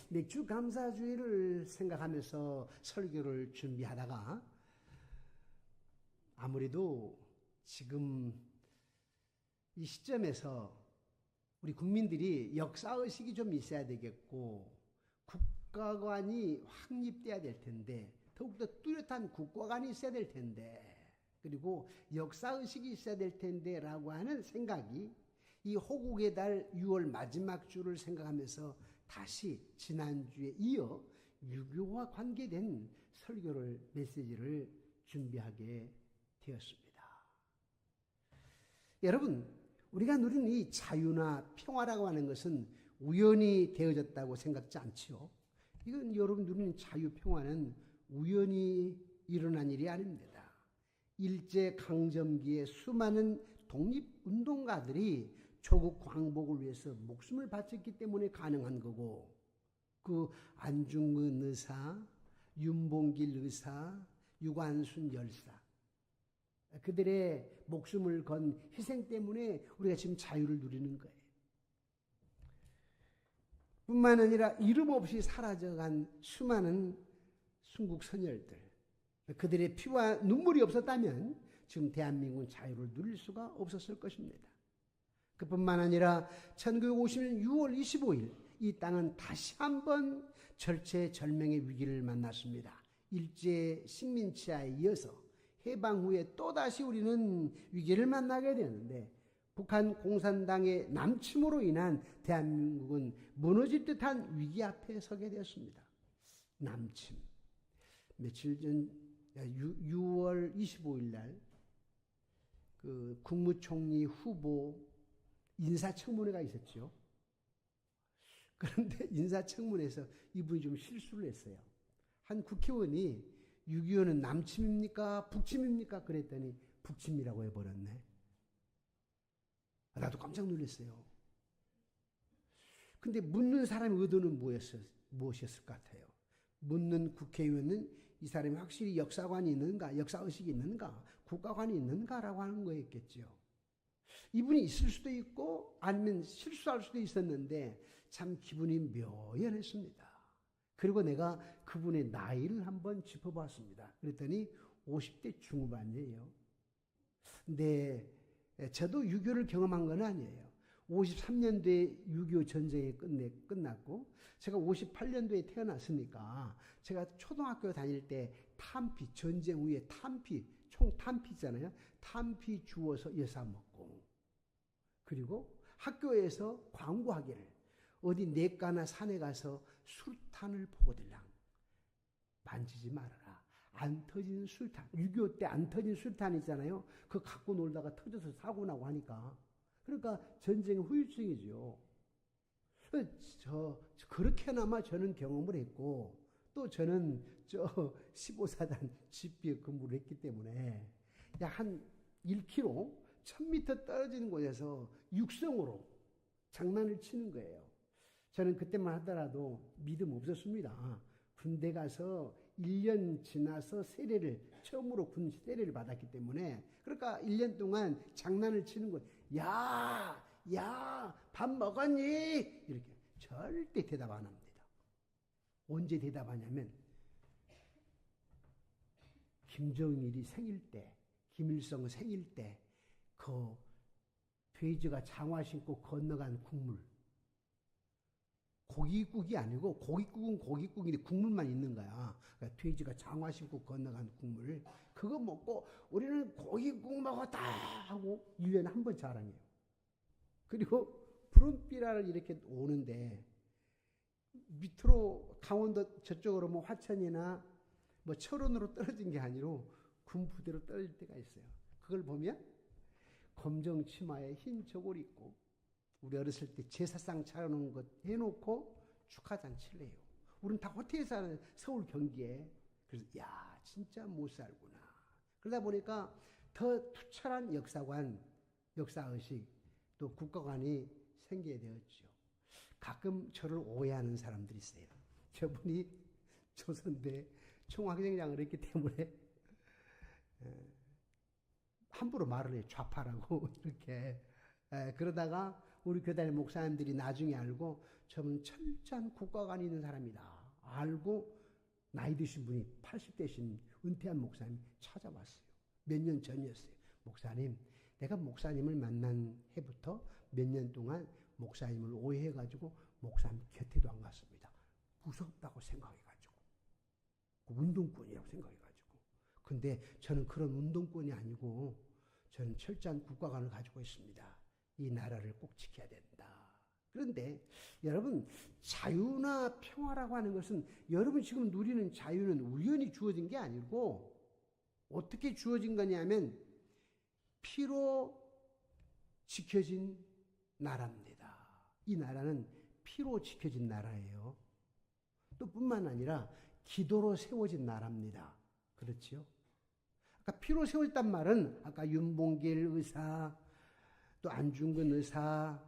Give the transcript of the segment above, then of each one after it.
맥주 감사주의를 생각하면서 설교를 준비하다가 아무래도 지금 이 시점에서 우리 국민들이 역사의식이 좀 있어야 되겠고 국가관이 확립돼야 될 텐데 더욱더 뚜렷한 국가관이 있어야 될 텐데 그리고 역사의식이 있어야 될 텐데 라고 하는 생각이 이 호국의 달 6월 마지막 주를 생각하면서 다시 지난주에 이어 유교와 관계된 설교를 메시지를 준비하게 되었습니다. 여러분, 우리가 누리는 이 자유나 평화라고 하는 것은 우연히 되어졌다고 생각지 않지요. 이건 여러분 누리는 자유, 평화는 우연히 일어난 일이 아닙니다. 일제강점기에 수많은 독립운동가들이 조국 광복을 위해서 목숨을 바쳤기 때문에 가능한 거고 그 안중근 의사, 윤봉길 의사, 유관순 열사 그들의 목숨을 건 희생 때문에 우리가 지금 자유를 누리는 거예요. 뿐만 아니라 이름 없이 사라져간 수많은 순국 선열들 그들의 피와 눈물이 없었다면 지금 대한민국은 자유를 누릴 수가 없었을 것입니다. 그뿐만 아니라 1950년 6월 25일 이 땅은 다시 한번 절체절명의 위기를 만났습니다. 일제 식민지하에 이어서 해방 후에 또다시 우리는 위기를 만나게 되었는데 북한 공산당의 남침으로 인한 대한민국은 무너질 듯한 위기 앞에 서게 되었습니다. 남침. 며칠 전 6월 25일 날 그 국무총리 후보 인사청문회가 있었죠. 그런데 인사청문회에서 이분이 좀 실수를 했어요. 한 국회의원이 6.25는 남침입니까? 북침입니까? 그랬더니 북침이라고 해버렸네. 나도 깜짝 놀랐어요. 근데 묻는 사람의 의도는 무엇이었을 것 같아요? 묻는 국회의원은 이 사람이 확실히 역사관이 있는가, 역사의식이 있는가, 국가관이 있는가라고 하는 거였겠죠. 이분이 있을 수도 있고 아니면 실수할 수도 있었는데 참 기분이 묘연했습니다. 그리고 내가 그분의 나이를 한번 짚어봤습니다. 그랬더니 50대 중후반이에요. 근데 저도 유교를 경험한 건 아니에요. 53년도에 6.25 전쟁이 끝났고 제가 58년도에 태어났으니까 제가 초등학교 다닐 때 탄피, 전쟁 후에 탄피, 총 탄피 있잖아요. 탄피 주워서 여사 먹고 그리고 학교에서 광고하기를 어디 냇가나 산에 가서 술탄을 보고들랑 만지지 말아라. 안 터진 술탄, 6.25 때 안 터진 술탄 있잖아요. 그거 갖고 놀다가 터져서 사고 나고 하니까. 그러니까 전쟁의 후유증이죠. 그렇게나마 저는 경험을 했고 또 저는 15사단 집비에 근무를 했기 때문에 약 한 1km, 1000m 떨어지는 곳에서 육성으로 장난을 치는 거예요. 저는 그때만 하더라도 믿음 없었습니다. 군대 가서 1년 지나서 처음으로 군 세례를 받았기 때문에 그러니까 1년 동안 장난을 치는 거예요. 야, 밥 먹었니? 이렇게 절대 대답 안 합니다. 언제 대답하냐면 김정일이 생일 때, 김일성 생일 때 그 돼지가 장화 신고 건너간 국물 고깃국이 아니고 고깃국은 고깃국인데 국물만 있는 거야. 그러니까 돼지가 장화 신고 건너간 국물 그거 먹고 우리는 고깃국 먹었다 하고 1년에 한 번 자랑해요. 그리고 푸른비라를 이렇게 오는데 밑으로 강원도 저쪽으로 뭐 화천이나 뭐 철원으로 떨어진 게 아니고 군 부대로 떨어질 때가 있어요. 그걸 보면 검정 치마에 흰 저고리 입고 우리 어렸을 때 제사상 차려놓은 것 해놓고 축하잔치를 해요. 우리는 다 호텔에 사는 서울 경기에. 그래서 야 진짜 못 살구나. 그러다 보니까 더 투철한 역사관, 역사의식 또 국가관이 생기게 되었죠. 가끔 저를 오해하는 사람들이 있어요. 저분이 조선대 총학생장을 했기 때문에 함부로 말을 해요. 좌파라고 이렇게. 그러다가 우리 교단의 목사님들이 나중에 알고 저분 철저한 국가관이 있는 사람이다. 알고 나이 드신 분이 80대신 은퇴한 목사님 찾아왔어요. 몇 년 전이었어요. 목사님, 내가 목사님을 만난 해부터 몇 년 동안 목사님을 오해해가지고 목사님 곁에도 안 갔습니다. 무섭다고 생각해가지고. 운동권이라고 생각해가지고. 근데 저는 그런 운동권이 아니고 저는 철저한 국가관을 가지고 있습니다. 이 나라를 꼭 지켜야 된다. 그런데 여러분, 자유나 평화라고 하는 것은 여러분 지금 누리는 자유는 우연히 주어진 게 아니고 어떻게 주어진 거냐면 피로 지켜진 나라입니다. 이 나라는 피로 지켜진 나라예요. 또 뿐만 아니라 기도로 세워진 나라입니다. 그렇죠? 아까 피로 세워졌단 말은 아까 윤봉길 의사, 또 안중근 의사,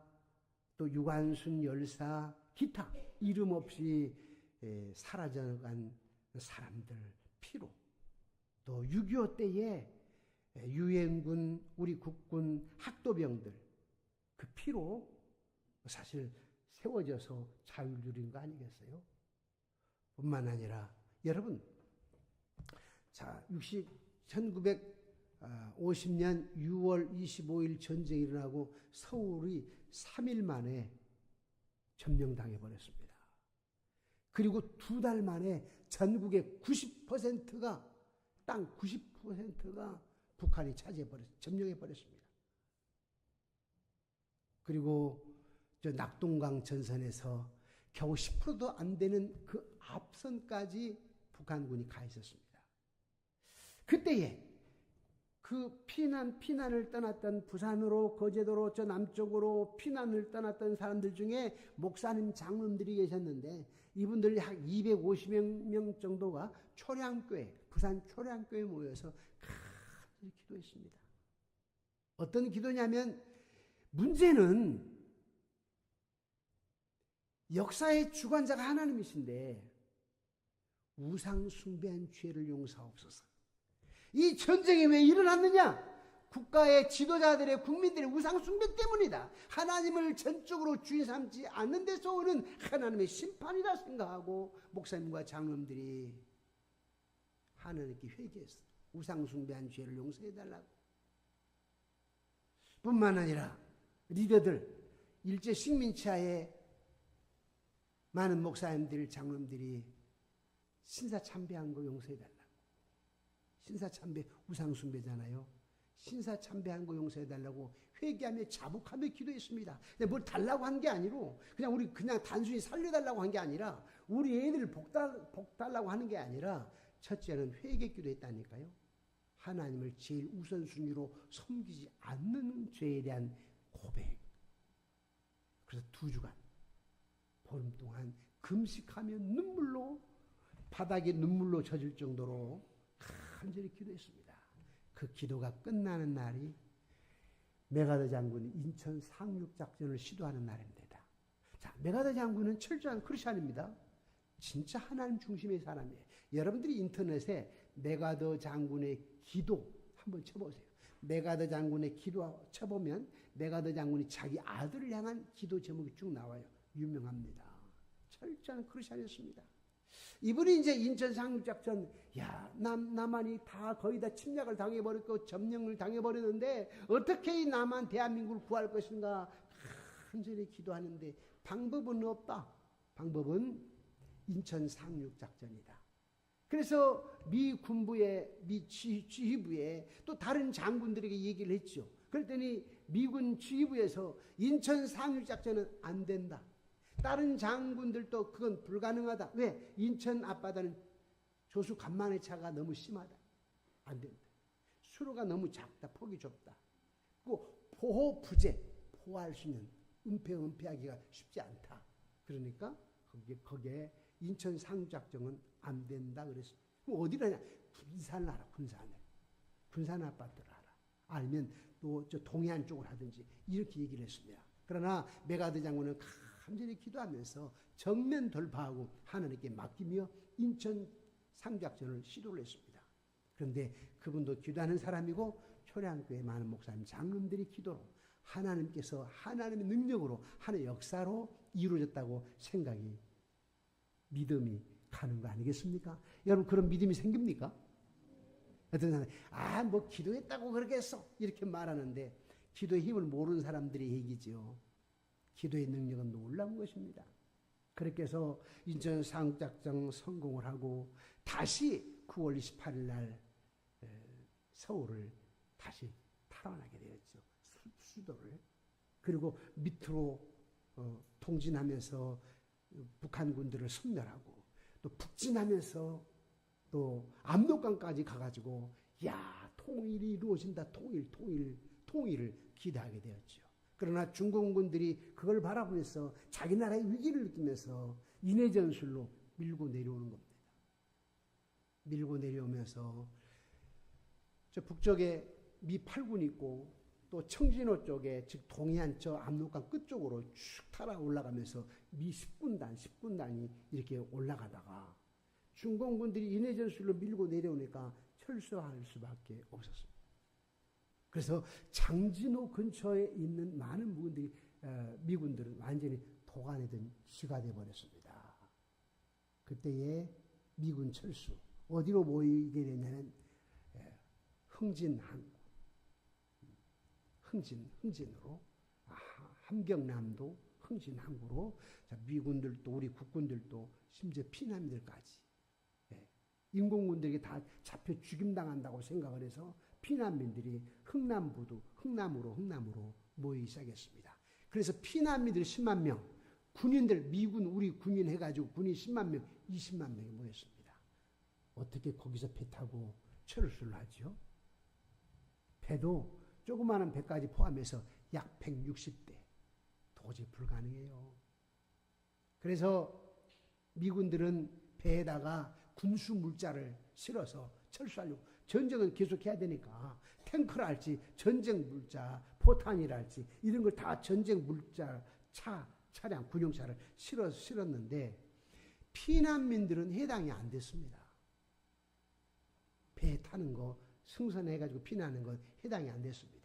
또 유관순 열사, 기타 이름 없이 사라져간 사람들 피로, 또 6.25 때에 유엔군, 우리 국군 학도병들 그 피로 사실 세워져서 자유를 누린 거 아니겠어요? 뿐만 아니라 여러분, 자 1950년 6월 25일 전쟁이 일어나고 서울이 3일 만에 점령당해 버렸습니다. 그리고 2달 만에 전국의 90%가 땅 90%가 북한이 점령해 버렸습니다. 그리고 저 낙동강 전선에서 겨우 10%도 안 되는 그 앞선까지 북한군이 가 있었습니다. 그때에 그 피난을 떠났던 부산으로, 거제도로, 저 남쪽으로 피난을 떠났던 사람들 중에 목사님, 장로님들이 계셨는데 이분들이 한 250명 정도가 부산 초량교회에 모여서 간절히 기도했습니다. 어떤 기도냐면 문제는 역사의 주관자가 하나님이신데 우상 숭배한 죄를 용서하옵소서. 이 전쟁이 왜 일어났느냐? 국가의 지도자들의 국민들의 우상 숭배 때문이다. 하나님을 전적으로 주인 삼지 않는 데서 오는 하나님의 심판이라 생각하고 목사님과 장로님들이 하나님께 회개했어. 우상 숭배한 죄를 용서해달라고. 뿐만 아니라 리더들, 일제 식민지하에 많은 목사님들, 장로님들이 신사참배한 거 용서해달라고. 신사참배, 우상숭배잖아요. 신사참배한 거 용서해달라고 회개하며 자복하며 기도했습니다. 근데 뭘 달라고 한 게 아니고 우리 그냥 단순히 살려달라고 한 게 아니라 우리 애들 복 달라고 하는 게 아니라 첫째는 회개 기도했다니까요. 하나님을 제일 우선순위로 섬기지 않는 죄에 대한 고백. 그래서 2주간 보름 동안 금식하며 바닥에 눈물로 젖을 정도로 간절히 기도했습니다. 그 기도가 끝나는 날이 메가더 장군이 인천 상륙작전을 시도하는 날입니다. 자, 메가더 장군은 철저한 크리스찬입니다. 진짜 하나님 중심의 사람이에요. 여러분들이 인터넷에 메가더 장군의 기도 한번 쳐보세요. 메가더 장군의 기도 쳐보면 메가더 장군이 자기 아들을 향한 기도 제목이 쭉 나와요. 유명합니다. 철저한 크리스찬이었습니다. 이분이 이제 인천 상륙작전, 남한이 거의 다 침략을 당해버렸고 점령을 당해버렸는데 어떻게 이 남한 대한민국을 구할 것인가 간절히 기도하는데 방법은 없다. 방법은 인천 상륙작전이다. 그래서 미 군부의, 미 지휘부에 또 다른 장군들에게 얘기를 했죠. 그랬더니 미군 지휘부에서 인천 상륙작전은 안 된다. 다른 장군들도 그건 불가능하다. 왜? 인천 앞바다는 조수 간만의 차가 너무 심하다. 안 된다. 수로가 너무 작다. 폭이 좁다. 그 포호 부재, 포할 수 있는 은폐하기가 쉽지 않다. 그러니까 거기에 인천 상륙작전은 안 된다 그랬습니다. 그럼 어디로 하냐? 군산을 알아. 군산 아파트를 알아. 아니면 또 저 동해안 쪽을 하든지 이렇게 얘기를 했습니다. 그러나 메가더 장군은 간절히 기도하면서 정면 돌파하고 하나님께 맡기며 인천 상륙작전을 시도를 했습니다. 그런데 그분도 기도하는 사람이고 초량교회 많은 목사님, 장로님들이 기도로 하나님께서 하나님의 능력으로 하나님의 역사로 이루어졌다고 생각이 믿음이 가는 거 아니겠습니까? 여러분 그런 믿음이 생깁니까? 어떤 사람이 뭐 기도했다고 그렇게 했어 이렇게 말하는데 기도의 힘을 모르는 사람들의 얘기죠. 기도의 능력은 놀라운 것입니다. 그렇게 해서 인천 상륙작전 성공을 하고 다시 9월 28일 날 서울을 다시 탈환하게 되었죠. 수도를. 그리고 밑으로 통진하면서 북한 군들을 섬멸하고 또 북진하면서 또 압록강까지 가가지고 통일이 이루어진다. 통일을 기대하게 되었죠. 그러나 중공군들이 그걸 바라보면서 자기 나라의 위기를 느끼면서 인해 전술로 밀고 내려오는 겁니다. 밀고 내려오면서 저 북쪽에 미 8군 있고 또 청진호 쪽에 즉 동해안 저 압록강 끝쪽으로 쭉 타라 올라가면서 미 10군단이 이렇게 올라가다가 중공군들이 인해 전술로 밀고 내려오니까 철수할 수밖에 없었습니다. 그래서 장진호 근처에 있는 많은 부분들이 미군들은 완전히 도가내든 시가 되어버렸습니다. 그때의 미군 철수 어디로 모이게 되냐면 흥진으로 함경남도 흥진항구로 미군들도 우리 국군들도 심지어 피난민들까지 인공군들에게 다 잡혀 죽임당한다고 생각을 해서 피난민들이 흥남으로 모이기 시작했습니다. 그래서 피난민들 10만 명, 군인들 미군 우리 군인 해가지고 군인 10만 명, 20만 명이 모였습니다. 어떻게 거기서 배 타고 철수를 하죠? 배도 조그마한 배까지 포함해서 약 160대. 도저히 불가능해요. 그래서 미군들은 배에다가 군수 물자를 실어서 철수하려고 전쟁은 계속해야 되니까 탱크를 할지 전쟁 물자, 포탄이랄지 이런 걸 다 전쟁 물자, 차량, 군용차를 실었는데 피난민들은 해당이 안 됐습니다. 배 타는 거 승선해가지고 피난하는 건 해당이 안 됐습니다.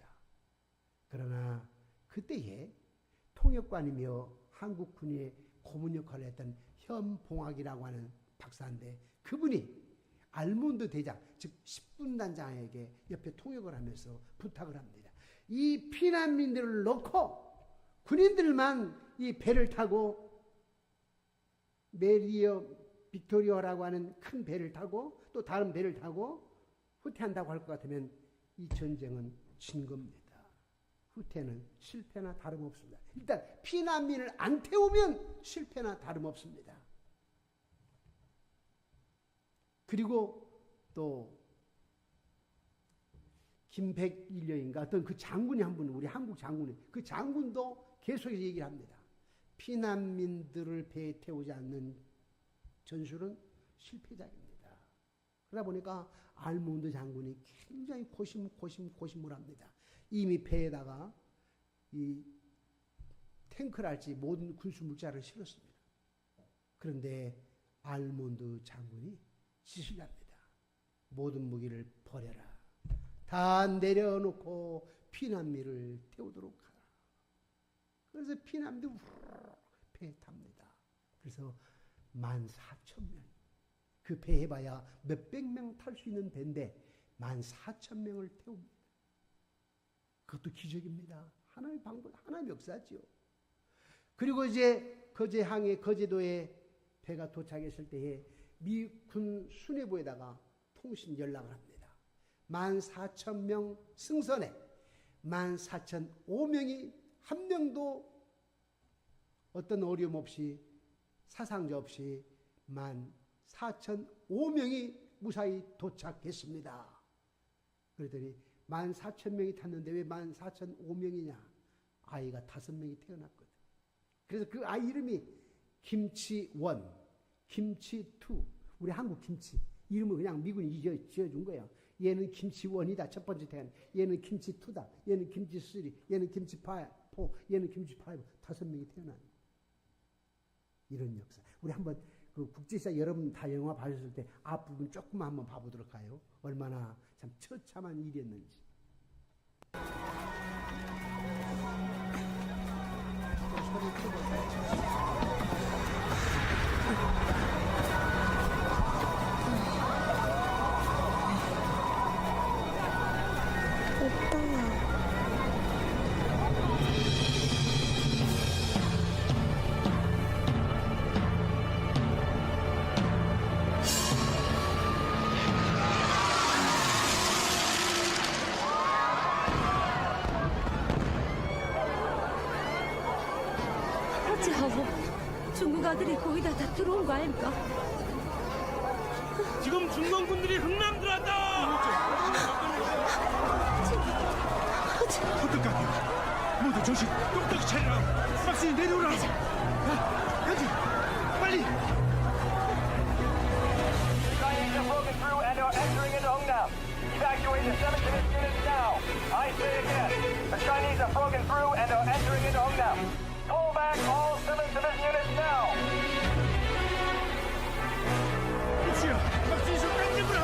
그러나 그때에 통역관이며 한국 군의 고문 역할을 했던 현봉학이라고 하는 박사인데 그분이 알몬드 대장, 즉 10군단장에게 옆에 통역을 하면서 부탁을 합니다. 이 피난민들을 놓고 군인들만 이 배를 타고 메리어 빅토리아라고 하는 큰 배를 타고 또 다른 배를 타고 후퇴한다고 할 것 같으면 이 전쟁은 진 겁니다. 후퇴는 실패나 다름없습니다. 일단 피난민을 안 태우면 실패나 다름없습니다. 그리고 또 김백일녀인가 어떤 그 장군이 한 분, 우리 한국 장군이 그 장군도 계속해서 얘기를 합니다. 피난민들을 배에 태우지 않는 전술은 실패작입니다. 그러다 보니까 알몬드 장군이 굉장히 고심을 합니다. 이미 배에다가 이 탱크랄지 모든 군수 물자를 실었습니다. 그런데 알몬드 장군이 지시를 합니다. 모든 무기를 버려라. 다 내려놓고 피난민을 태우도록 하라. 그래서 피난민들 배에 탑니다. 그래서 14,000명. 그 배 해봐야 몇백 명 탈 수 있는 배인데 14,000명을 태웁니다. 그것도 기적입니다. 하나님의 방법, 하나님의 역사지요. 그리고 이제 거제도에 배가 도착했을 때에 미군 수뇌부에다가 통신 연락을 합니다. 14,000명 승선에 14,005명이 한 명도 어떤 어려움 없이 사상자 없이 14,005명이 무사히 도착했습니다. 그랬더니 14,000명이 탔는데 왜 14,005명이냐? 아이가 5명이 태어났거든. 그래서 그 아이 이름이 김치원, 김치2, 우리 한국 김치. 이름을 그냥 미군이 지어준 거예요. 얘는 김치원이다. 첫 번째 태어난. 얘는 김치2다. 얘는 김치3, 얘는 김치4, 얘는 김치5. 5명이 태어난. 이런 역사. 우리 한번 그 국제사 여러분 다 영화 봐주실 때 앞부분 조금만 한번 봐보도록 해요. 얼마나 참 처참한 일이었는지. 오빠. 자오, 중국 아들이 거의 다 들어온 거 아닙니까? 지금 중공군들이 흥남 들어왔다! 어떡하게? 모두 조심, 똑똑히 차리라! 박스니 내려오라! 여기, 빨리! Chinese have broken through and are entering into Hungnam. Evacuate the 7 Chinese units now. I say again, the Chinese have broken through and are entering into Hungnam. Pull back all 7 division units now. 이치야, 박스니 좀 당겨보라!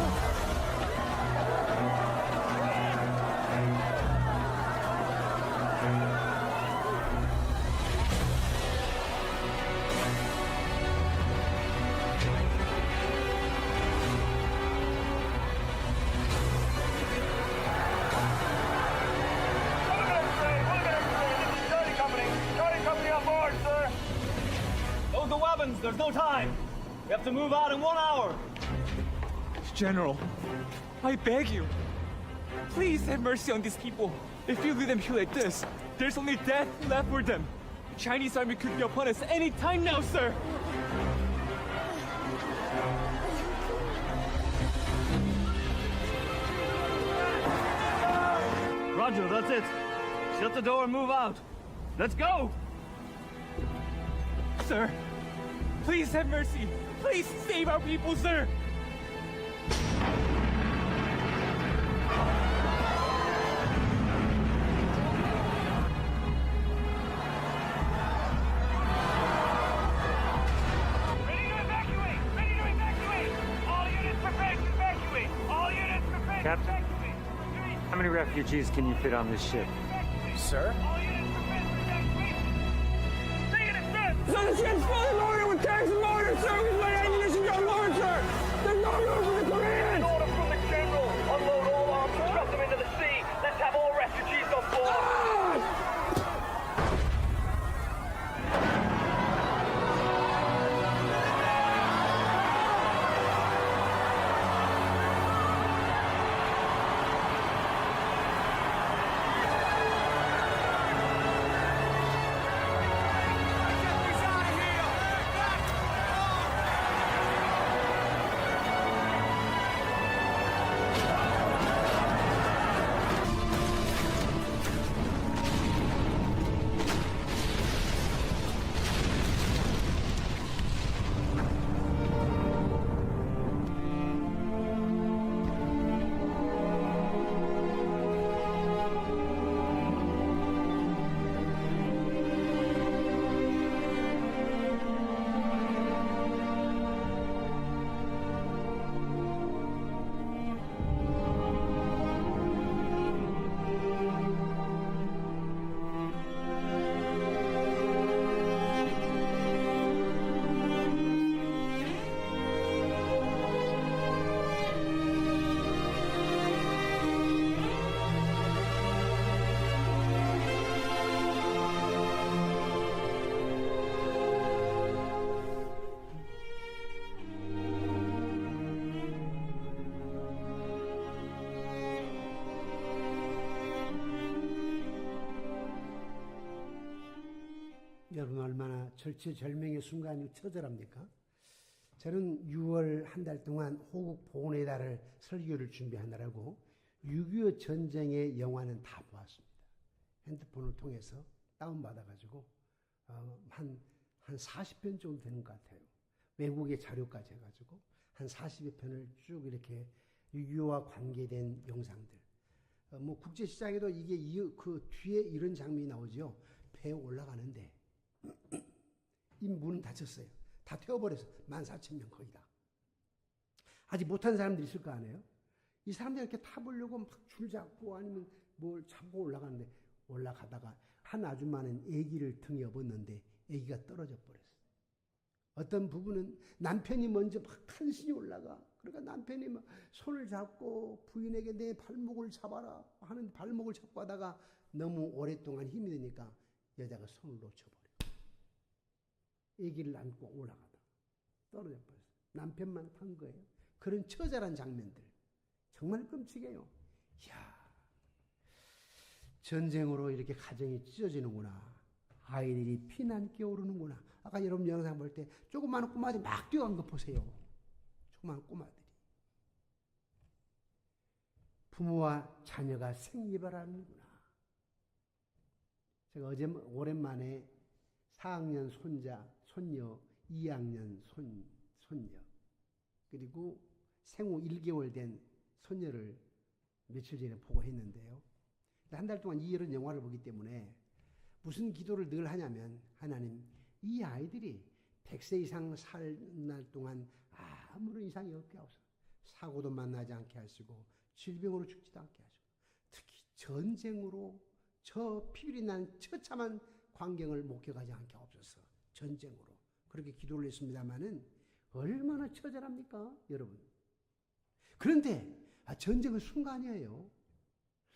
Load the weapons, there's no time. We have to move out in 1 hour. General, I beg you, please have mercy on these people. If you leave them here like this, there's only death left for them. Chinese army could be upon us any time now, sir. Roger, that's it. Shut the door and move out. Let's go! Sir, please have mercy. Please save our people, sir. Ready to evacuate! Ready to evacuate! All units prepared to evacuate! All units prepared Captain? to evacuate! How many refugees can you fit on this ship? Sir? All units prepared to evacuate! Stay in the front! So the ship's fully loaded with tanks and mortars, sir. We've let ammunition go lower, sir. There's no room for the Koreans. Order from the general! Unload all arms and drop them into the sea! Let's have all refugees on board! 여러분 얼마나 절체절명의 순간이 처절합니까? 저는 6월 한 달 동안 호국 복원의 달을 설교를 준비하느라고 6.25 전쟁의 영화는 다 보았습니다. 핸드폰을 통해서 다운받아가지고 한 40편 정도 되는 것 같아요. 외국의 자료까지 해가지고 한 40여 편을 쭉 이렇게 6.25와 관계된 영상들. 뭐 국제시장에도 이게 그 뒤에 이런 장면이 나오죠. 배에 올라가는데 이 문은 닫혔어요. 다 태워버려서 14,000명 거의 다. 아직 못한 사람들 있을 거 아니에요? 이 사람들 이렇게 타보려고 막 줄 잡고 아니면 뭘 잡고 올라가는데 올라가다가 한 아줌마는 아기를 등에 업었는데 아기가 떨어져 버렸어요. 어떤 부부는 남편이 먼저 막 탄신이 올라가. 그러니까 남편이 막 손을 잡고 부인에게 내 발목을 잡아라 하는 발목을 잡고 하다가 너무 오랫동안 힘이 드니까 여자가 손을 놓쳐버려. 아기를 안고 올라가다 떨어져 버렸어요. 남편만 탄 거예요. 그런 처절한 장면들 정말 끔찍해요. 이야, 전쟁으로 이렇게 가정이 찢어지는구나. 아이들이 피난길에 오르는구나. 아까 여러분 영상 볼 때 조그마한 꼬마들이 막 뛰어간 거 보세요. 조그마한 꼬마들이. 부모와 자녀가 생이별 하는구나. 제가 어제 오랜만에 4학년 손녀, 2학년 손녀, 그리고 생후 1개월 된 손녀를 며칠 전에 보고 했는데요. 한 달 동안 이런 영화를 보기 때문에 무슨 기도를 늘 하냐면, 하나님, 이 아이들이 100세 이상 살 날 동안 아무런 이상이 없게 하소서. 사고도 만나지 않게 하시고 질병으로 죽지도 않게 하시고, 특히 전쟁으로 저 피비리 난 처참한 광경을 목격하지 않게 하옵소서. 전쟁으로 그렇게 기도를 했습니다마는 얼마나 처절합니까, 여러분? 그런데 전쟁은 순간이에요.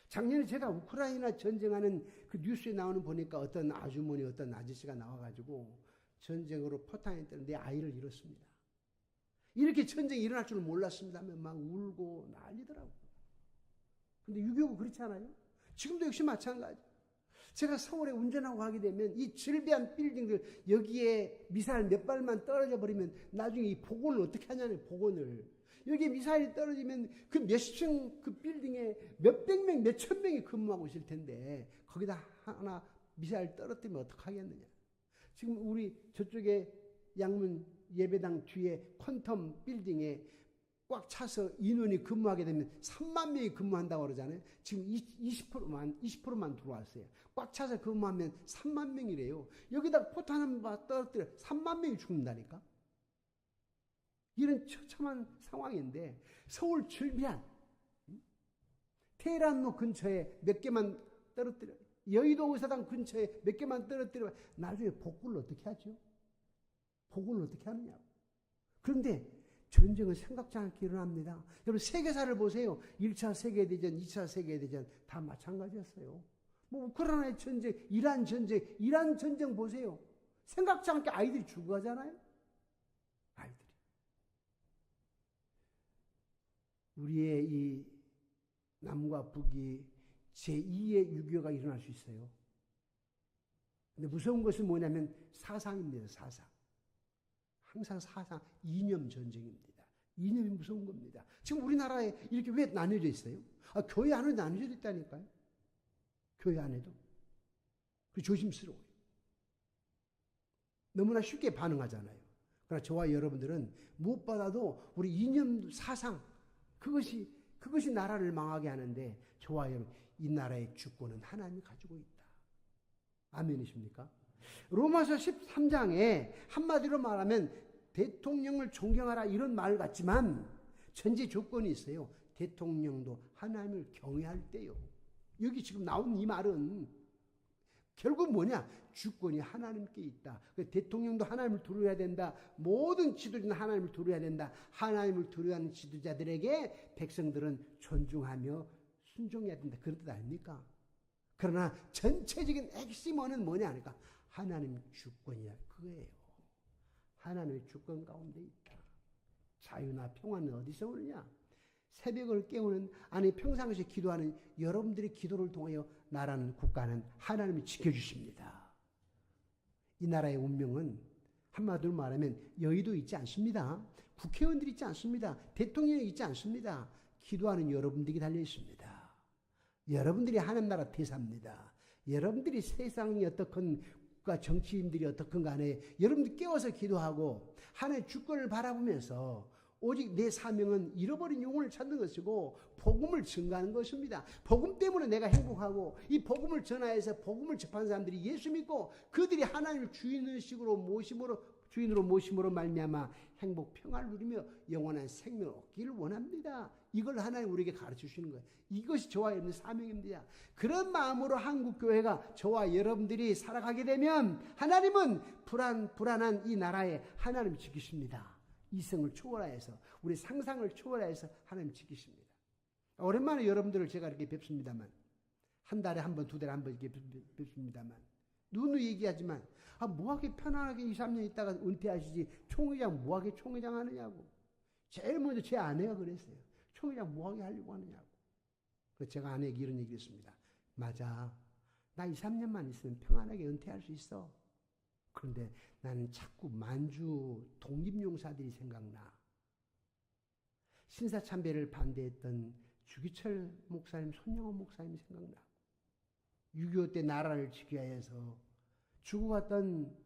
작년에 제가 우크라이나 전쟁하는 그 뉴스에 나오는 보니까 어떤 아주머니, 어떤 아저씨가 나와가지고 전쟁으로 포탄에 때려 내 아이를 잃었습니다. 이렇게 전쟁이 일어날 줄은 몰랐습니다면 막 울고 난리더라고요. 근데 6.25 그렇지 않아요? 지금도 역시 마찬가지. 제가 서울에 운전하고 가게 되면 이 질비한 빌딩들, 여기에 미사일 몇 발만 떨어져 버리면 나중에 이 복원을 어떻게 하냐는 복원을. 여기에 미사일이 떨어지면 그 몇십 층 그 빌딩에 몇백 명, 몇천 명이 근무하고 있을 텐데 거기다 하나 미사일 떨어뜨리면 어떡하겠느냐. 지금 우리 저쪽에 양문 예배당 뒤에 퀀텀 빌딩에 꽉 차서 인원이 근무하게 되면 3만 명이 근무한다고 그러잖아요. 지금 20%만 들어왔어요. 꽉 차서 근무하면 3만 명이래요. 여기다 포탄 한 발 떨어뜨려 3만 명이 죽는다니까. 이런 처참한 상황인데 서울 줄비안 테헤란로 근처에 몇 개만 떨어뜨려, 여의도 의사당 근처에 몇 개만 떨어뜨려 나중에 복구를 어떻게 하죠? 복구를 어떻게 하느냐고. 그런데 전쟁은 생각지 않게 일어납니다. 여러분 세계사를 보세요. 1차 세계대전, 2차 세계대전 다 마찬가지였어요. 뭐 우크라이나 전쟁, 이란 전쟁 보세요. 생각지 않게 아이들이 죽어가잖아요. 아이들이. 우리의 이 남과 북이 제2의 6.25가 일어날 수 있어요. 근데 무서운 것은 뭐냐면 사상입니다. 사상. 항상 사상, 이념 전쟁입니다. 이념이 무서운 겁니다. 지금 우리나라에 이렇게 왜 나뉘어져 있어요? 교회 안에 나뉘어져 있다니까요. 교회 안에도. 조심스러워요. 너무나 쉽게 반응하잖아요. 그러나 저와 여러분들은 무엇보다도 우리 이념, 사상, 그것이 나라를 망하게 하는데 저와 여러분, 이 나라의 주권은 하나님이 가지고 있다. 아멘이십니까? 로마서 13장에 한마디로 말하면 대통령을 존경하라 이런 말 같지만 전제 조건이 있어요. 대통령도 하나님을 경외할 때요. 여기 지금 나온 이 말은 결국 뭐냐? 주권이 하나님께 있다. 대통령도 하나님을 두려워해야 된다. 모든 지도자는 하나님을 두려워해야 된다. 하나님을 두려워하는 지도자들에게 백성들은 존중하며 순종해야 된다. 그런 뜻 아닙니까? 그러나 전체적인 핵심어는 뭐냐 하니까 하나님 주권이야. 그거예요. 하나님의 주권 가운데 있다. 자유나 평화는 어디서 오느냐? 새벽을 깨우는, 아니 평상시에 기도하는 여러분들의 기도를 통하여 나라는, 국가는 하나님이 지켜주십니다. 이 나라의 운명은 한마디로 말하면 여의도 있지 않습니다. 국회의원들이 있지 않습니다. 대통령이 있지 않습니다. 기도하는 여러분들이 달려 있습니다. 여러분들이 하나님 나라 대사입니다. 여러분들이 세상이 어떻건 국가 정치인들이 어떻건 간에 여러분들 깨워서 기도하고 하나님의 주권을 바라보면서 오직 내 사명은 잃어버린 영혼을 찾는 것이고 복음을 증가하는 것입니다. 복음 때문에 내가 행복하고 이 복음을 전하여서 복음을 접한 사람들이 예수 믿고 그들이 하나님을 주인의식으로 모심으로 주인으로 모심으로 말미암아 행복 평안을 누리며 영원한 생명을 얻기를 원합니다. 이걸 하나님 우리에게 가르쳐 주시는 거예요. 이것이 저와 여러분의 사명입니다. 그런 마음으로 한국교회가 저와 여러분들이 살아가게 되면 하나님은 불안한 이 나라에 하나님 지키십니다. 이성을 초월하여서 우리 상상을 초월하여서 하나님 지키십니다. 오랜만에 여러분들을 제가 이렇게 뵙습니다만 한 달에 한 번, 두 달에 한 번 이렇게 뵙습니다만 누누이 얘기하지만 뭐하게 편안하게 2, 3년 있다가 은퇴하시지 총회장 뭐하게 총회장 하느냐고. 제일 먼저 제 아내가 그랬어요. 총회장 뭐하게 하려고 하느냐고. 그래서 제가 아내에게 이런 얘기를 했습니다. 맞아. 나 2, 3년만 있으면 평안하게 은퇴할 수 있어. 그런데 나는 자꾸 만주 독립용사들이 생각나. 신사참배를 반대했던 주기철 목사님, 손영원 목사님 생각나. 6.25 때 나라를 지켜야 해서 죽어갔던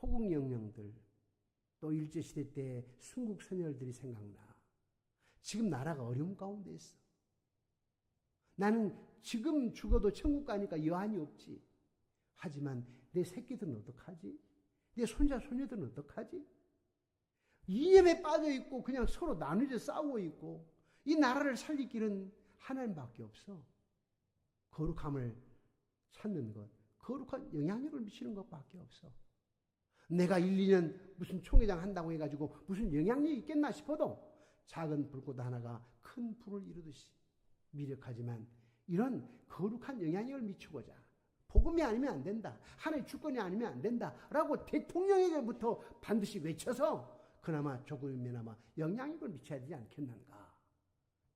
호국 영령들, 또 일제시대 때 순국 선열들이 생각나. 지금 나라가 어려움 가운데 있어. 나는 지금 죽어도 천국 가니까 여한이 없지. 하지만 내 새끼들은 어떡하지? 내 손자, 소녀들은 어떡하지? 이념에 빠져 있고 그냥 서로 나누져 싸우고 있고 이 나라를 살릴 길은 하나님밖에 없어. 거룩함을 찾는 것, 거룩한 영향력을 미치는 것밖에 없어. 내가 1, 2년 무슨 총회장 한다고 해가지고 무슨 영향력이 있겠나 싶어도 작은 불꽃 하나가 큰 불을 이루듯이 미력하지만 이런 거룩한 영향력을 미치고자 복음이 아니면 안 된다. 하나의 주권이 아니면 안 된다. 라고 대통령에게부터 반드시 외쳐서 그나마 조금이나마 영향력을 미쳐야 되지 않겠는가.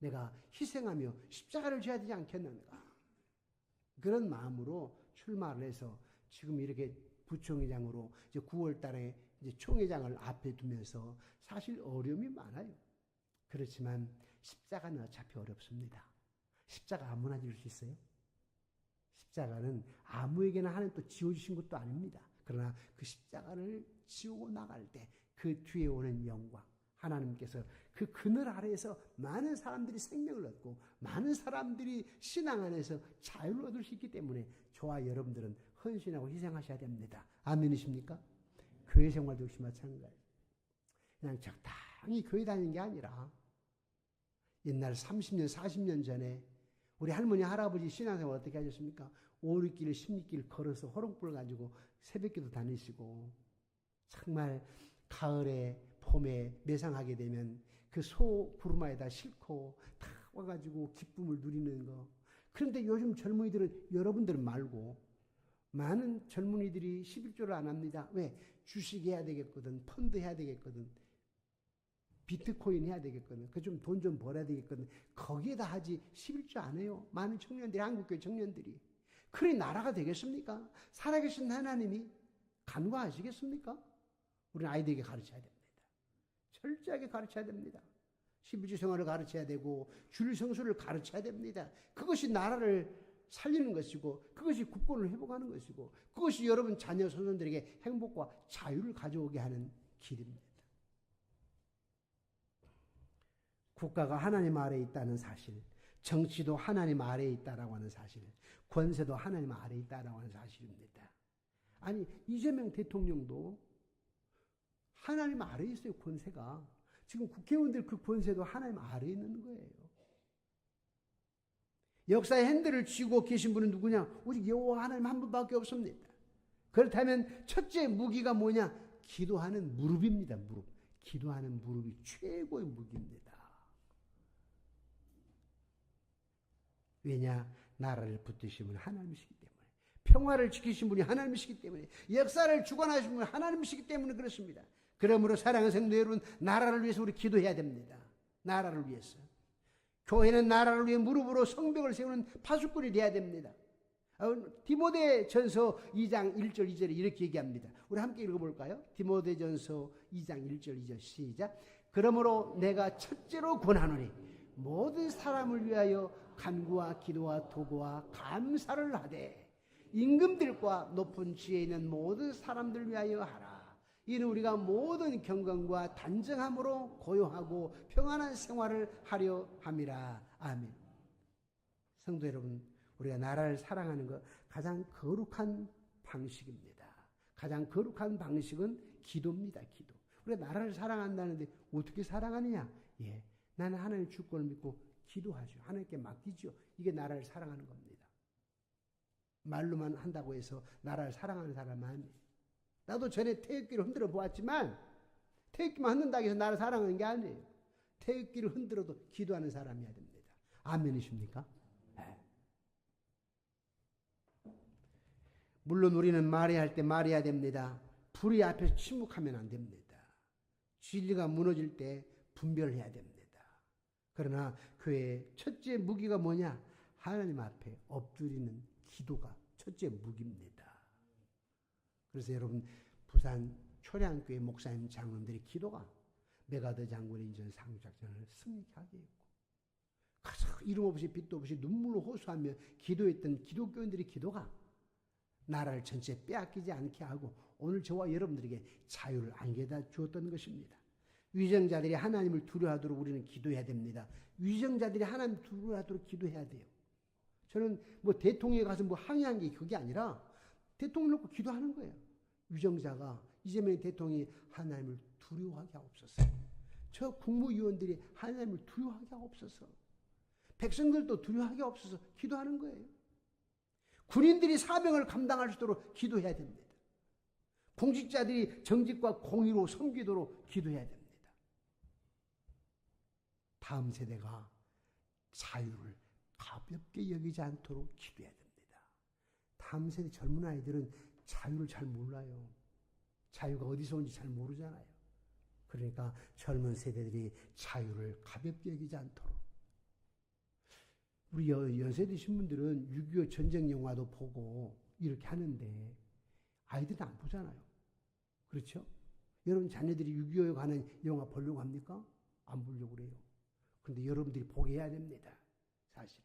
내가 희생하며 십자가를 져야 되지 않겠는가. 그런 마음으로 출마를 해서 지금 이렇게 부총회장으로 이제 9월 달에 이제 총회장을 앞에 두면서 사실 어려움이 많아요. 그렇지만 십자가는 어차피 어렵습니다. 십자가 아무나 질 수 있어요? 십자가는 아무에게나 하나님 또 지어주신 것도 아닙니다. 그러나 그 십자가를 지우고 나갈 때 그 뒤에 오는 영광, 하나님께서 그 그늘 아래에서 많은 사람들이 생명을 얻고 많은 사람들이 신앙 안에서 자유를 얻을 수 있기 때문에 저와 여러분들은 헌신하고 희생하셔야 됩니다. 아멘이십니까? 교회 생활도 역시 마찬가지예요. 그냥 적당히 교회 다니는 게 아니라 옛날 30년, 40년 전에 우리 할머니, 할아버지 신앙생활 어떻게 하셨습니까? 5, 6길, 16길 걸어서 호롱불 가지고 새벽기도 다니시고 정말 가을에 봄에 매상하게 되면 그 소 부르마에다 싣고 다 와가지고 기쁨을 누리는 거. 그런데 요즘 젊은이들은 여러분들은 말고 많은 젊은이들이 11조를 안 합니다. 왜? 주식 해야 되겠거든. 펀드 해야 되겠거든. 비트코인 해야 되겠거든. 그 좀 돈 좀 벌어야 되겠거든. 거기에다 하지 11조 안 해요. 많은 청년들이, 한국교회 청년들이. 그래 나라가 되겠습니까? 살아계신 하나님이 간과하시겠습니까? 우리는 아이들에게 가르쳐야 됩니다. 철저하게 가르쳐야 됩니다. 12주 생활을 가르쳐야 되고 주일 성수를 가르쳐야 됩니다. 그것이 나라를 살리는 것이고 그것이 국권을 회복하는 것이고 그것이 여러분 자녀 손손들에게 행복과 자유를 가져오게 하는 길입니다. 국가가 하나님 아래에 있다는 사실, 정치도 하나님 아래에 있다라고 하는 사실, 권세도 하나님 아래에 있다라고 하는 사실입니다. 아니 이재명 대통령도 하나님 아래에 있어요. 권세가. 지금 국회의원들 그 권세도 하나님 아래에 있는 거예요. 역사의 핸들을 쥐고 계신 분은 누구냐? 오직 여호와 하나님 한 분밖에 없습니다. 그렇다면 첫째 무기가 뭐냐? 기도하는 무릎입니다. 무릎. 기도하는 무릎이 최고의 무기입니다. 왜냐? 나라를 붙드신 분은 하나님이시기 때문에, 평화를 지키신 분이 하나님이시기 때문에, 역사를 주관하신 분은 하나님이시기 때문에 그렇습니다. 그러므로 사랑하는 성도 여러분, 나라를 위해서 우리 기도해야 됩니다. 나라를 위해서. 교회는 나라를 위해 무릎으로 성벽을 세우는 파수꾼이 되어야 됩니다. 디모데전서 2장 1절 2절에 이렇게 얘기합니다. 우리 함께 읽어볼까요? 디모데전서 2장 1절 2절 시작. 그러므로 내가 첫째로 권하노니 모든 사람을 위하여 간구와 기도와 도구와 감사를 하되 임금들과 높은 지혜 있는 모든 사람들 위하여 하라. 이는 우리가 모든 경건과 단정함으로 고요하고 평안한 생활을 하려 함이라. 아멘. 성도 여러분, 우리가 나라를 사랑하는 것 가장 거룩한 방식입니다. 가장 거룩한 방식은 기도입니다. 기도. 우리가 나라를 사랑한다는데 어떻게 사랑하느냐? 예, 나는 하나님의 주권을 믿고 기도하죠. 하나님께 맡기죠. 이게 나라를 사랑하는 겁니다. 말로만 한다고 해서 나라를 사랑하는 사람은 아니에요. 나도 전에 태극기를 흔들어 보았지만 태극기만 흔든다고 해서 나를 사랑하는 게 아니에요. 태극기를 흔들어도 기도하는 사람이어야 됩니다. 아멘이십니까? 네. 물론 우리는 말해야 할 때 말해야 됩니다. 불의 앞에서 침묵하면 안 됩니다. 진리가 무너질 때 분별해야 됩니다. 그러나 그의 첫째 무기가 뭐냐? 하나님 앞에 엎드리는 기도가 첫째 무기입니다. 그래서 여러분 부산 초량교회 목사님 장로님들의 기도가 메가더 장군의 인전 상륙작전을 승리하게 했고 가장 이름 없이 빛도 없이 눈물로 호소하며 기도했던 기독교인들의 기도가 나라를 전체 빼앗기지 않게 하고 오늘 저와 여러분들에게 자유를 안겨다 주었던 것입니다. 위정자들이 하나님을 두려워하도록 우리는 기도해야 됩니다. 위정자들이 하나님을 두려워하도록 기도해야 돼요. 저는 뭐 대통령에 가서 뭐 항의한 게 그게 아니라 대통령 놓고 기도하는 거예요. 위정자가 이재명 대통령이 하나님을 두려워하게 하옵소서. 저 국무위원들이 하나님을 두려워하게 하옵소서. 백성들도 두려워하게 없어서 기도하는 거예요. 군인들이 사명을 감당할 수 있도록 기도해야 됩니다. 공직자들이 정직과 공의로 섬기도록 기도해야 됩니다. 다음 세대가 자유를 가볍게 여기지 않도록 기도해야 됩니다. 다음 세대 젊은 아이들은 자유를 잘 몰라요. 자유가 어디서 온지 잘 모르잖아요. 그러니까 젊은 세대들이 자유를 가볍게 여기지 않도록. 우리 연세 드신 분들은 6.25 전쟁 영화도 보고 이렇게 하는데 아이들은 안 보잖아요. 그렇죠? 여러분 자녀들이 6.25에 관한 영화 보려고 합니까? 안 보려고 그래요. 그런데 여러분들이 보게 해야 됩니다. 사실은.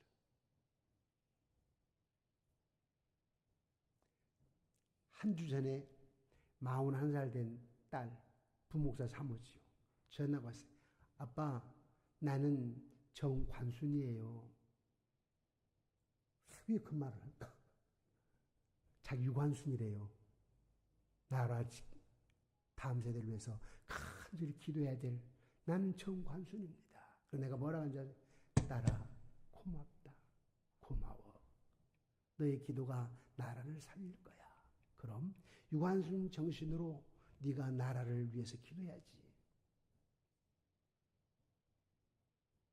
한 주 전에 41살 된 딸, 부목사 사모지요. 전화가 왔어요. 아빠, 나는 정관순이에요. 왜 그 말을 할까? 자기 유관순이래요. 나라 다음 세대를 위해서 간절히 기도해야 될 나는 정관순입니다. 그래서 내가 뭐라고 하는지 아세요? 딸아, 고맙다. 고마워. 너의 기도가 나라를 살릴 거야. 그럼 유관순 정신으로 네가 나라를 위해서 기도해야지.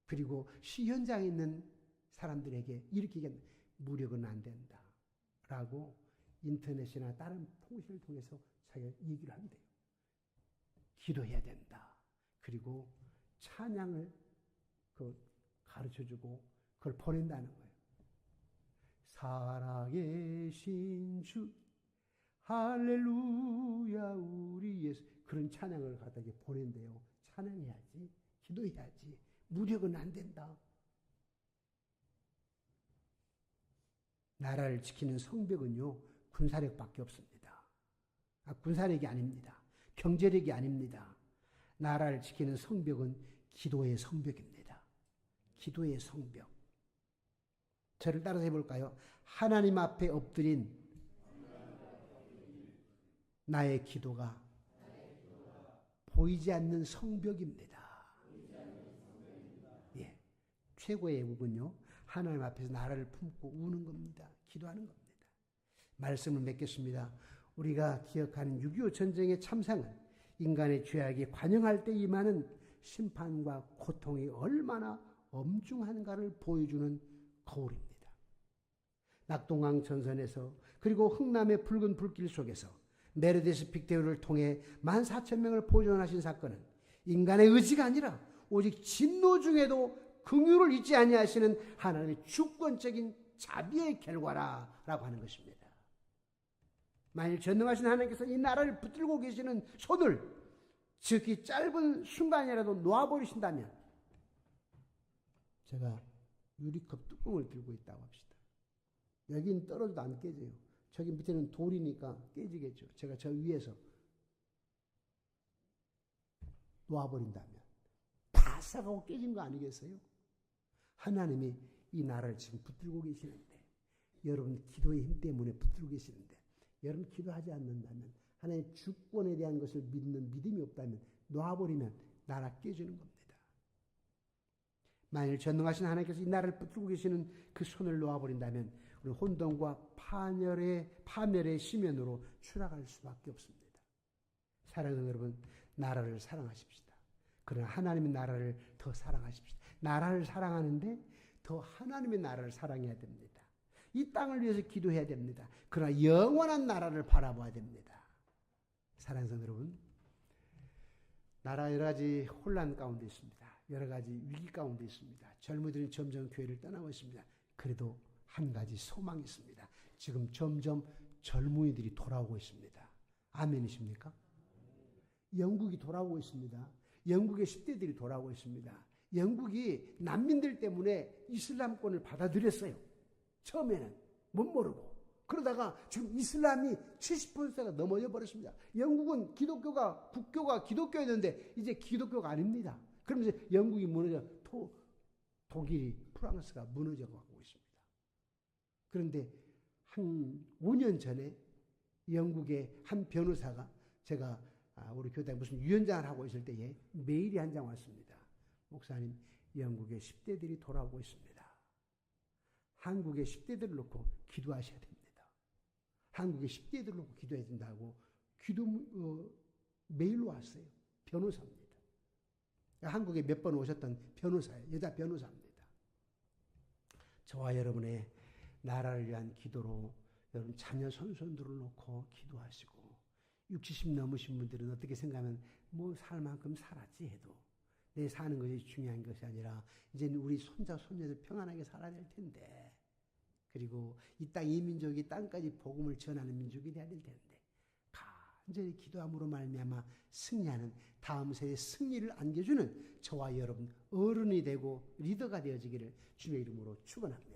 그리고 시 현장에 있는 사람들에게 이렇게 얘기합니다. 무력은 안 된다. 라고 인터넷이나 다른 통신을 통해서 자기가 얘기를 한대요. 기도해야 된다. 그리고 찬양을 가르쳐주고 그걸 보낸다는 거예요. 살아계신 주 할렐루야 우리 예수. 그런 찬양을 갖다 보낸대요. 찬양해야지. 기도해야지. 무력은 안 된다. 나라를 지키는 성벽은요, 군사력밖에 없습니다. 군사력이 아닙니다. 경제력이 아닙니다. 나라를 지키는 성벽은 기도의 성벽입니다. 기도의 성벽. 저를 따라서 해볼까요? 하나님 앞에 엎드린 나의 기도가 보이지 않는 성벽입니다. 예, 최고의 애국은요, 하나님 앞에서 나라를 품고 우는 겁니다. 기도하는 겁니다. 말씀을 맺겠습니다. 우리가 기억하는 6.25 전쟁의 참상은 인간의 죄악이 관영할 때 임하는 심판과 고통이 얼마나 엄중한가를 보여주는 거울입니다. 낙동강 전선에서 그리고 흥남의 붉은 불길 속에서 메르데스 빅데우를 통해 14,000명을 보존하신 사건은 인간의 의지가 아니라 오직 진노 중에도 긍휼을 잊지 아니하시는 하나님의 주권적인 자비의 결과라고 하는 것입니다. 만일 전능하신 하나님께서 이 나라를 붙들고 계시는 손을 지극히 짧은 순간이라도 놓아버리신다면 제가 유리컵 뚜껑을 들고 있다고 합시다. 여긴 떨어져도 안 깨져요. 저기 밑에는 돌이니까 깨지겠죠. 제가 저 위에서 놓아버린다면 바싹하고 깨진 거 아니겠어요? 하나님이 이 나라를 지금 붙들고 계시는데 여러분 기도의 힘 때문에 붙들고 계시는데 여러분 기도하지 않는다면 하나님의 주권에 대한 것을 믿는 믿음이 없다면 놓아버리면 나라 깨지는 겁니다. 만일 전능하신 하나님께서 이 나라를 붙들고 계시는 그 손을 놓아버린다면 우리는 혼돈과 파멸의 심연으로 추락할 수밖에 없습니다. 사랑하는 여러분, 나라를 사랑하십시다. 그러나 하나님의 나라를 더 사랑하십시다. 나라를 사랑하는데 더 하나님의 나라를 사랑해야 됩니다. 이 땅을 위해서 기도해야 됩니다. 그러나 영원한 나라를 바라봐야 됩니다. 사랑하는 성도 여러분, 나라 여러 가지 혼란 가운데 있습니다. 여러 가지 위기 가운데 있습니다. 젊은이들은 점점 교회를 떠나고 있습니다. 그래도 한 가지 소망이 있습니다. 지금 점점 젊은이들이 돌아오고 있습니다. 아멘이십니까? 영국이 돌아오고 있습니다. 영국의 10대들이 돌아오고 있습니다. 영국이 난민들 때문에 이슬람권을 받아들였어요. 처음에는 못 모르고. 그러다가 지금 이슬람이 70%가 넘어져 버렸습니다. 영국은 국교가 기독교였는데 이제 기독교가 아닙니다. 그러면서 영국이 무너져 독일이 프랑스가 무너져 가고 있습니다. 그런데 한 5년 전에 영국의 한 변호사가 제가 우리 교단에 무슨 유연장을 하고 있을 때에 메일이 한 장 왔습니다. 목사님, 영국의 10대들이 돌아오고 있습니다. 한국의 10대들을 놓고 기도하셔야 됩니다. 한국의 10대들을 놓고 기도해야 된다고 메일로 왔어요. 변호사입니다. 한국에 몇 번 오셨던 변호사예요. 여자 변호사입니다. 저와 여러분의 나라를 위한 기도로 여러분 자녀 손손들을 놓고 기도하시고 60, 70 넘으신 분들은 어떻게 생각하면 뭐 살 만큼 살았지 해도 내 사는 것이 중요한 것이 아니라 이제는 우리 손자 손녀들 평안하게 살아야 될 텐데 그리고 이 땅 이 민족이 땅까지 복음을 전하는 민족이 돼야 될 텐데 간절히 기도함으로 말미암아 승리하는 다음 세대의 승리를 안겨주는 저와 여러분 어른이 되고 리더가 되어지기를 주의 이름으로 축원합니다.